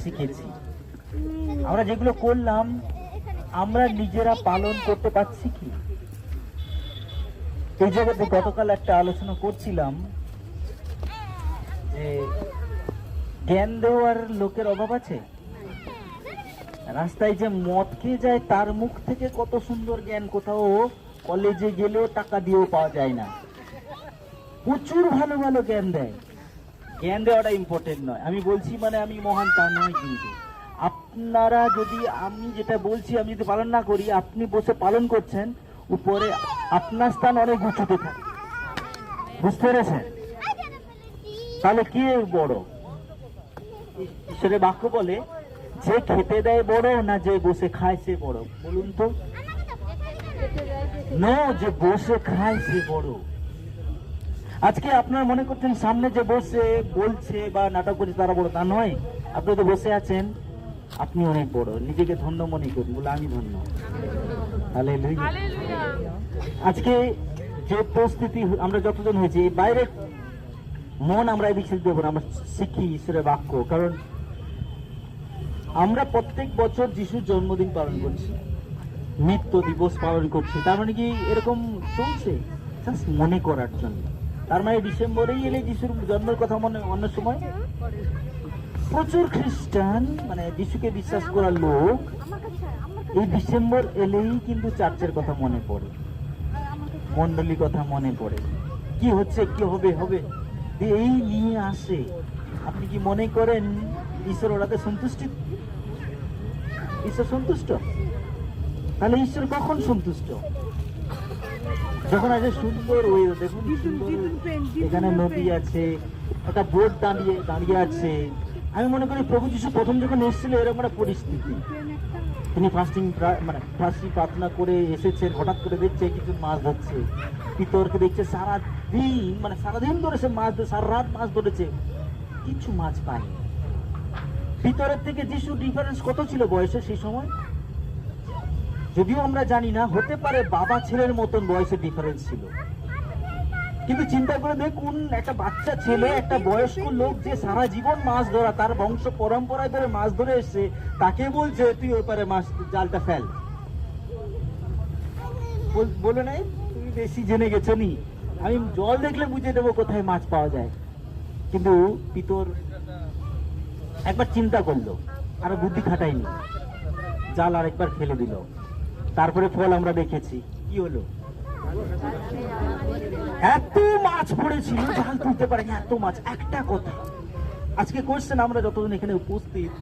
শিখেছি। আমরা যেগুলো করলাম আমরা নিজেরা পালন করতে পারছি কি? এই জায়গাতে গতকাল একটা আলোচনা করছিলাম যে জ্ঞান দেওয়ার লোকের অভাব আছে। রাস্তায় যে মদ খেয়ে যায় তার মুখ থেকে কত সুন্দর জ্ঞান কোথাও কলেজে গেলেও টাকা দিয়েও পাওয়া যায় না। প্রচুর ভালো ভালো জ্ঞান দেয়। জ্ঞান দেওয়াটা ইম্পর্টেন্ট নয়, আমি বলছি মানে আমি মহান তা নয়, কিন্তু আপনারা যদি আমি যেটা বলছি আমি যদি পালন না করি, আপনি বসে পালন করছেন, উপরে আপনার স্থান অনেক উঁচুতে থাকে। বুঝতে পেরেছেন? তাহলে কে বড়? ঈশ্বরের বাক্য বলে যে খেতে দেয় বড় না যে বসে খায় সে বড়? বলুন তো। না, যে বসে খায় সে বড়। আজকে আপনারা মনে করছেন সামনে যে বসে বলছে বা নাটক করছে তারা বড়, তা নয়। আপনি তো বসে আছেন, আপনি অনেক বড়। নিজেকে ধন্য মনে করুন, বলে আমি ধন্য। হালেলুয়া। আজকে যে পরিস্থিতি আমরা যতজন হয়েছি, বাইরে মন আমরা এদিক সেদিক দেবো না, আমরা শিখি ঈশ্বরের বাক্য। কারণ আমরা প্রত্যেক বছর যিশুর জন্মদিন পালন করছি, মৃত্যু দিবস পালন করছি। তার মানে কি এরকম চলছে জাস্ট মনে করার জন্য? তার মানে ডিসেম্বরেই এলে যিশুর জন্মের কথা মনে, অন্য সময় প্রচুর খ্রিস্টান মানে যিশুকে বিশ্বাস করার লোক এই ডিসেম্বর এলেই কিন্তু চার্চের কথা মনে পড়ে, মন্ডলীর কথা মনে পড়ে, কি হচ্ছে কি হবে হবে এই নিয়ে আসে। আপনি কি মনে করেন ঈশ্বর ওরাতে সন্তুষ্টি? ঈশ্বর সন্তুষ্ট? তাহলে ঈশ্বর কখন সন্তুষ্ট? যখন আছে সুন্দর ওয়েদার, দেখুন সুন্দর, এখানে নদী আছে, একটা বোট দাঁড়িয়ে আছে। আমি মনে করি প্রভু যিশু প্রথম যখন এসেছিল এরকম একটা পরিস্থিতি, তিনি ফাস্টিং প্রার্থনা করে এসেছেন, হঠাৎ করে দেখছে কিছু মাছ ধরছে, পিতরকে দেখছে সারাদিন ধরে সে মাছ ধরে, সারা রাত মাছ ধরেছে, কিছু মাছ পায়নি। পিতরের থেকে যিশু ডিফারেন্স কত ছিল বয়সে সেই সময়? যদিও আমরা জানি না, হতে পারে বাবা ছেলের মতন বয়সের ডিফারেন্স ছিল। কিন্তু চিন্তা করে দেখুন, একটা বাচ্চা ছেলে, একটা বয়স্ক লোক যে সারা জীবন মাছ ধরা, তার বংশ পরম্পরায় ধরে মাছ ধরে এসছে, তাকে বলছে তুই ওই পারে মাছ জালটা ফেল। বলে নাই তুমি বেশি জেনে গেছো নি, আমি জল দেখলে বুঝে দেবো কোথায় মাছ পাওয়া যায়। কিন্তু পিতর একবার চিন্তা করলো, আর বুদ্ধি খাটায়নি, জাল আরেকবার ফেলে দিল। তারপরে ফল আমরা দেখেছি, কি হলো? এত মাছ পড়েছিল, জাল তুলতে পারেনি, এত মাছ। একটা কথা আজকে কোশ্চেন, আমরা যতজন এখানে উপস্থিত